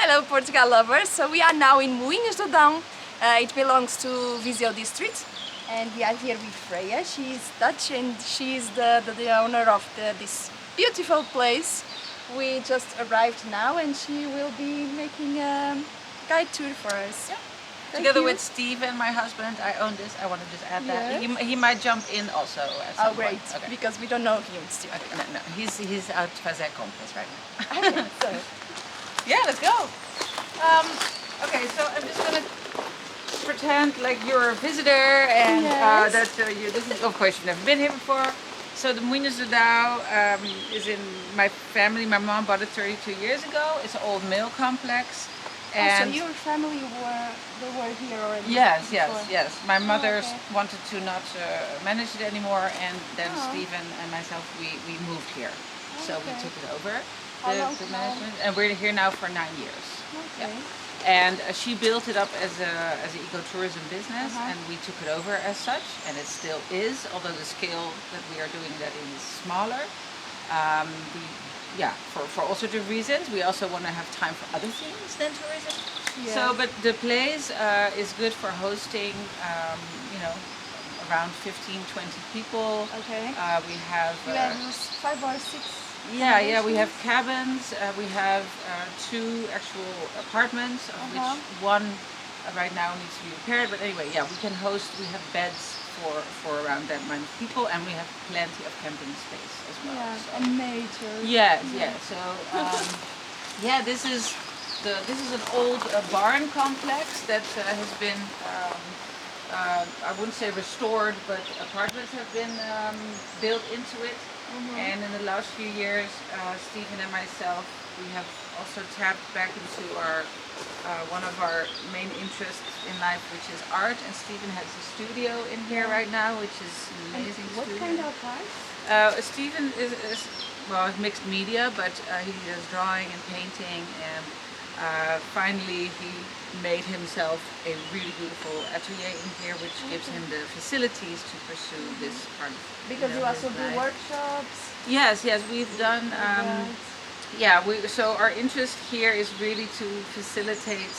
Hello Portugal lovers, so we are now in Moinhos do Dão. It belongs to Viseu district and we are here with Freya. She is Dutch and she is the owner of this beautiful place. We just arrived now and she will be making a guide tour for us. Yeah. Together with Steve and my husband, I own this. I want to just add that. Yes. He might jump in also at some great, point. Okay. because we don't know him still. Okay. No, he's out fazer compras right now. Okay, so yeah, let's go. Okay, so I'm just gonna pretend like you're a visitor and Yes. that this is, of course, you've never been here before. So the Moinhos do Dão is in my family. My mom bought it 32 years ago. It's an old mill complex. And so your family were here already? Yes, before? yes. My mother okay. wanted to not manage it anymore, and then Oh. Stephen and myself we moved here. So we Okay. took it over, How long the now? management, and we're here now for 9 years. Okay. And she built it up as an ecotourism business, Uh-huh. and we took it over as such, and it still is, although the scale that we are doing that is smaller. For all sorts of reasons. We also want to have time for other things than tourism. Yes. So, but the place is good for hosting, around 15, 20 people. Okay. We have... You have 5 or 6? Yeah, we have cabins. We have 2 actual apartments, of which one right now needs to be repaired. But anyway, yeah, we can host. We have beds for around that amount of people, and we have plenty of camping space as well. Yeah, so. and nature. Yeah. So this is an old barn complex that has been I wouldn't say restored, but apartments have been built into it. And in the last few years, Stephen and myself, we have also tapped back into our one of our main interests in life, which is art. And Stephen has a studio in here right now, which is an amazing What studio. kind of art? Stephen is mixed media, but he does drawing and painting, and finally he made himself a really beautiful atelier in here, which gives him the facilities to pursue this part of Because you also his do life. workshops. Yes, we've done. So our interest here is really to facilitate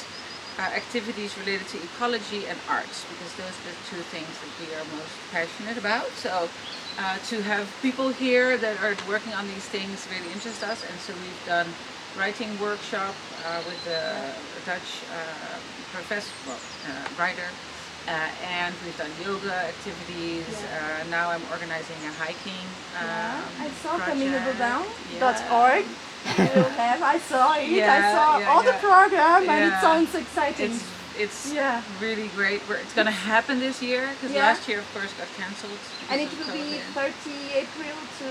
activities related to ecology and arts, because those are the 2 things that we are most passionate about. So to have people here that are working on these things really interest us, and so we've done writing workshop with a Dutch writer, and we've done yoga activities. Now I'm organizing a hiking I saw project. CuidaDão.org. I saw it. Yeah, I saw all the program, and it Yeah. sounds exciting. It's Yeah. really great. It's going to happen this year, because last year, of course, got cancelled. And it will be 30 April to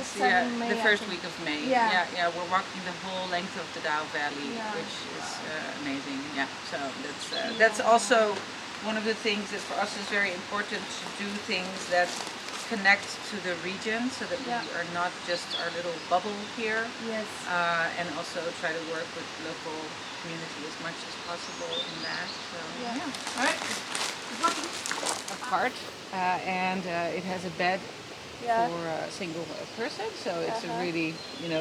7 May. The first week of May. Yeah. We're walking the whole length of the Dow Valley, which is amazing. Yeah, so that's also one of the things that for us is very important, to do things that connect to the region, so that we are not just our little bubble here. Yes. And also try to work with local community as much as possible in that. So all right. Apart, and it has a bed for a single person, so it's a really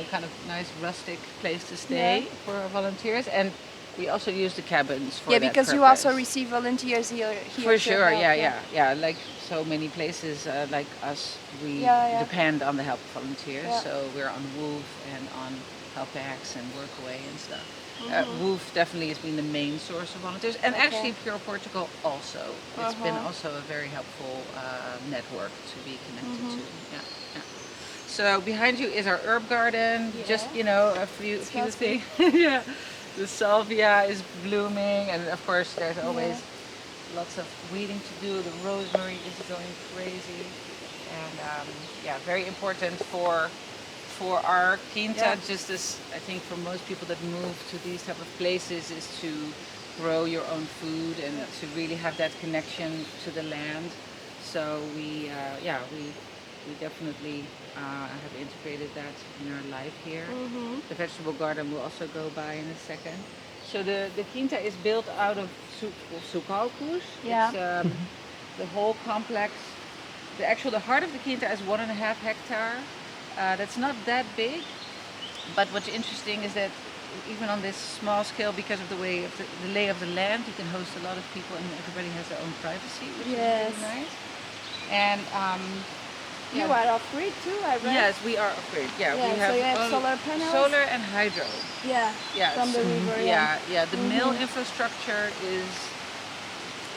kind of nice rustic place to stay for our volunteers. And we also use the cabins for that because you purpose. also receive volunteers here. For to sure, help, like so many places like us, we depend on the help of volunteers. So we're on Woof and on Helpbacks and Workaway and stuff. Woof definitely has been the main source of volunteers, and actually Pure Portugal also. It's been also a very helpful network to be connected to. Yeah. So behind you is our herb garden. Just a few things. Yeah. The salvia is blooming, and of course there's always lots of weeding to do. The rosemary is going crazy, and very important for our quinta. Just as I think for most people that move to these type of places, is to grow your own food and to really have that connection to the land. So we definitely have integrated that in our life here. The vegetable garden will also go by in a second. So the quinta is built out of sucalcus. Yeah. It's the whole complex. The heart of the quinta is 1.5 hectares. That's not that big, but what's interesting is that even on this small scale, because of the way of the lay of the land, you can host a lot of people, and everybody has their own privacy, which is really nice. And you are off-grid too, I read. Yes, we are off-grid. Yeah, we have, so you have solar panels. Solar and hydro. Yeah. From the river. Yeah. The mill infrastructure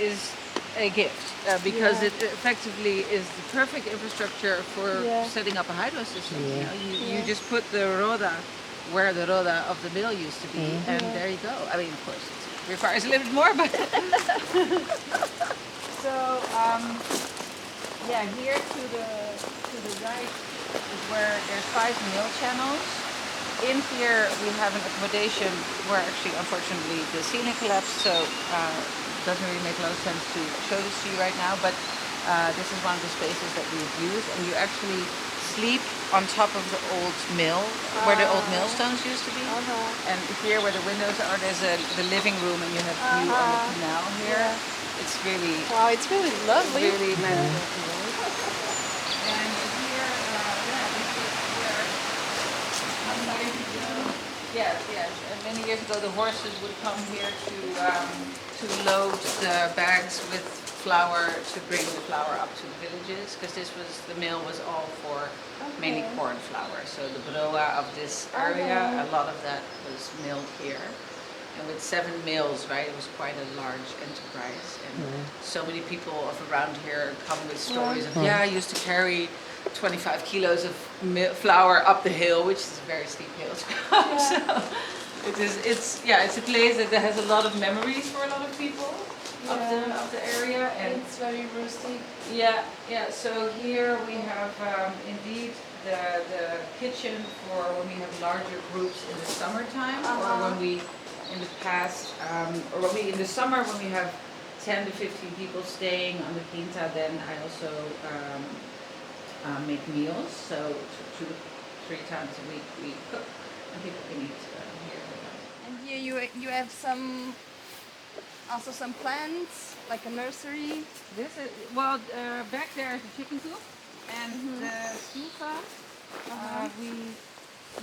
is a gift because it effectively is the perfect infrastructure for setting up a hydro system. You know, you just put the roda where the roda of the mill used to be, and there you go. I mean, of course, it requires a little bit more, but so here to the right is where there's 5 mill channels. In here we have an accommodation where actually, unfortunately, the ceiling collapsed, so it doesn't really make a lot of sense to show this to you right now, but this is one of the spaces that we've used, and you actually sleep on top of the old mill, where the old millstones used to be. And here where the windows are, there's the living room, and you have view on the canal here. It's really... Wow, it's really lovely. Really magical. And here, this is where many years ago the horses would come here to load the bags with flour to bring the flour up to the villages, because the mill was all for mainly corn flour. So the broa of this area, a lot of that was milled here. And with 7 mills, right, it was quite a large enterprise. And so many people around here come with stories of, I used to carry 25 kilos of flour up the hill, which is a very steep hill. So it's a place that has a lot of memories for a lot of people of the area. And it's very rustic. Yeah. So here we have indeed the kitchen for when we have larger groups in the summertime, or when we in the past, or in the summer when we have 10 to 15 people staying on the quinta, then I also make meals. So 2 to 3 times a week we cook, and people can eat here with us. And here you have also some plants, like a nursery. This is back there is the chicken coop, and the stufa we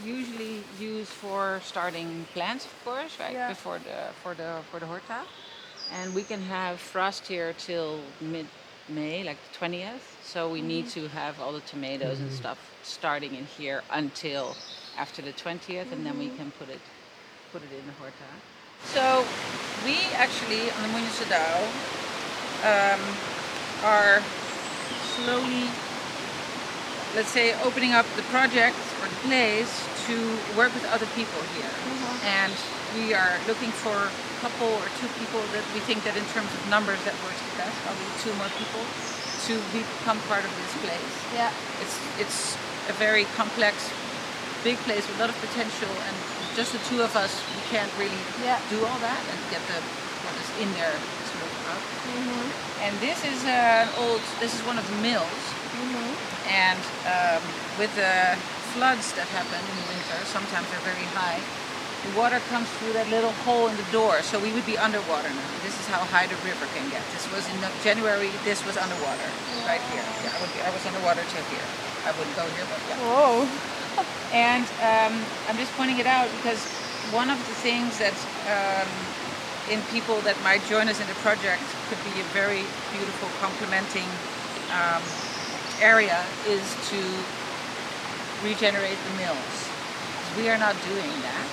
usually use for starting plants, of course, right before the horta, and we can have frost here till mid-May, like the 20th. So we need to have all the tomatoes and stuff starting in here until after the 20th, and then we can put it in the horta. So we actually on the Moinhos are slowly, let's say, opening up the project or the place to work with other people here. And we are looking for a couple or 2 people that we think that in terms of numbers that works the best, probably 2 more people to become part of this place. Yeah. It's a very complex, big place with a lot of potential, and just the 2 of us, we can't really do all that and get what is in there sort of out. And this is one of the mills. And with the floods that happen in the winter, sometimes they're very high, the water comes through that little hole in the door, so we would be underwater now. This is how high the river can get. This was in January, this was underwater, right here. Yeah, I was underwater till here. I wouldn't go here, but yeah. Whoa. And I'm just pointing it out because one of the things that in people that might join us in the project could be a very beautiful complementing area is to regenerate the mills. We are not doing that,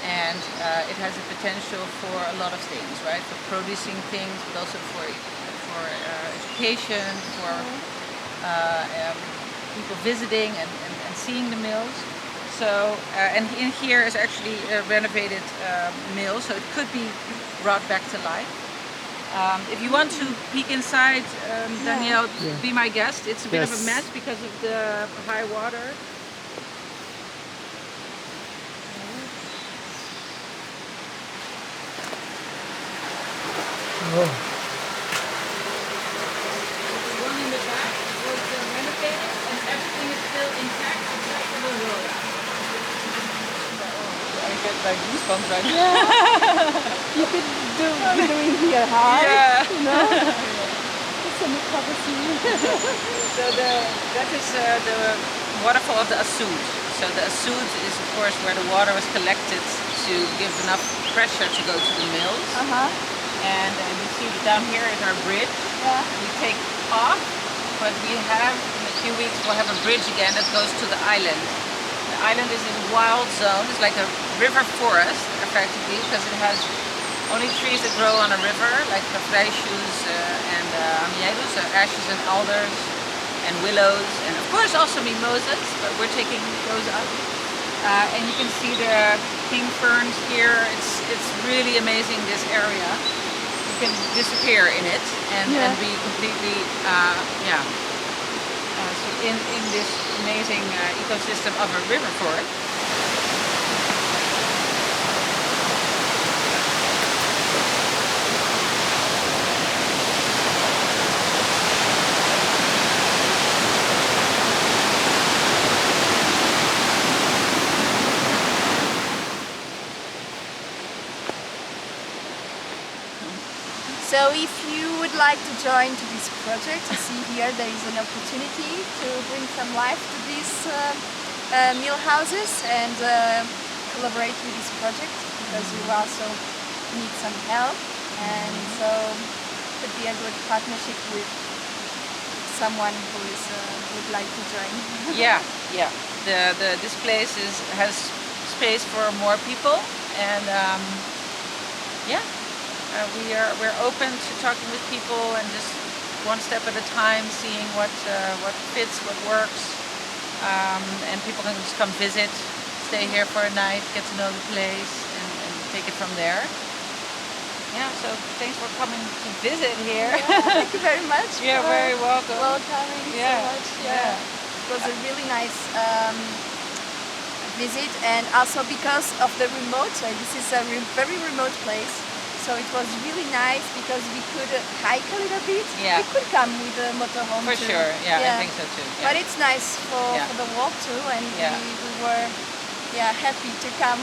and it has a potential for a lot of things, right? For producing things, but also for education, for people visiting and seeing the mills. So, and in here is actually a renovated mill, so it could be brought back to life. If you want to peek inside, Danielle, be my guest. It's a bit of a mess because of the high water. The one in the back was renovated, and everything is still intact except for the road. I get like goosebumps right now. You could be doing here hard, you know? It's a privacy. So that is the waterfall of the Asud. So So the soot is of course where the water was collected to give enough pressure to go to the mills. And you see down here is our bridge. We take off, but we have in a few weeks we'll have a bridge again that goes to the island. The island is this wild zone. It's like a river forest effectively because it has only trees that grow on a river, like the freishoes and amieiros, so ashes and alders and willows, and of course also mimosas, but we're taking those up. And you can see the king ferns here. It's really amazing, this area. You can disappear in it and be completely so in this amazing ecosystem of a river forest. So if you would like to join to this project, you see here there is an opportunity to bring some life to these meal houses and collaborate with this project, because you also need some help, and so it could be a good partnership with someone who would like to join. Yeah. This place has space for more people, and we're open to talking with people and just one step at a time, seeing what fits, what works, and people can just come visit, stay here for a night, get to know the place, and take it from there. Yeah, so thanks for coming to visit here. Yeah, thank you very much. You're very welcome. Welcoming so much. Yeah. It was a really nice visit, and also because of the remote, this is a very remote place. So it was really nice because we could hike a little bit. Yeah. We could come with a motorhome For too. sure, I think so too. Yeah. But it's nice for the walk too, and we were happy to come.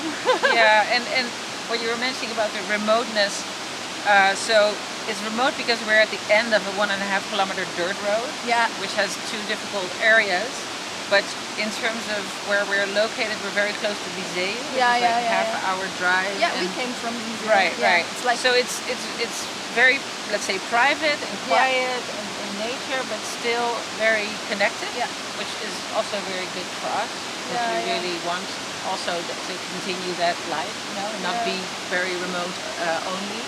And what you were mentioning about the remoteness, so it's remote because we're at the end of a 1.5 kilometer dirt road, which has 2 difficult areas. But in terms of where we're located, we're very close to Viseu, which is like half-hour drive. Yeah, we came from Viseu. Right. It's like so it's very, let's say, private and quiet and in nature, but still very connected, which is also very good for us. Because we really want also to continue that life, and not be very remote only.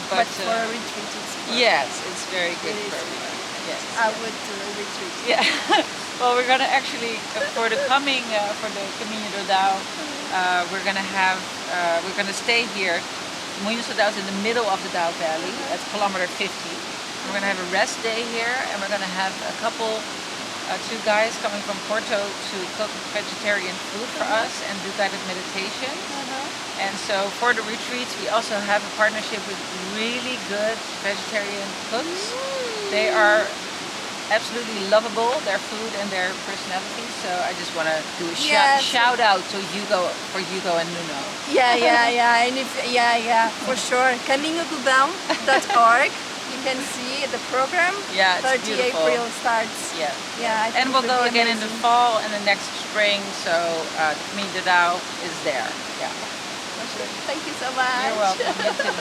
But for a retreat, it's perfect. Yes, it's very good for everyone. Yes. I would do a retreat. Yeah. Well, we're gonna actually for the CuidaDão, we're gonna stay here. Moinhos is in the middle of the Dow Valley. That's kilometer 50. We're gonna have a rest day here, and we're gonna have a couple, 2 guys coming from Porto to cook vegetarian food for us and do guided meditation. And so for the retreats, we also have a partnership with really good vegetarian cooks. They are absolutely lovable, their food and their personality. So I just want to do a shout out to Hugo and Nuno. And for sure. CuidaDão.org. You can see the program. Yeah, it's 30 beautiful. April starts. And we'll go again in the fall and the next spring. So the CuidaDão is there. Thank you so much. You're welcome. You too.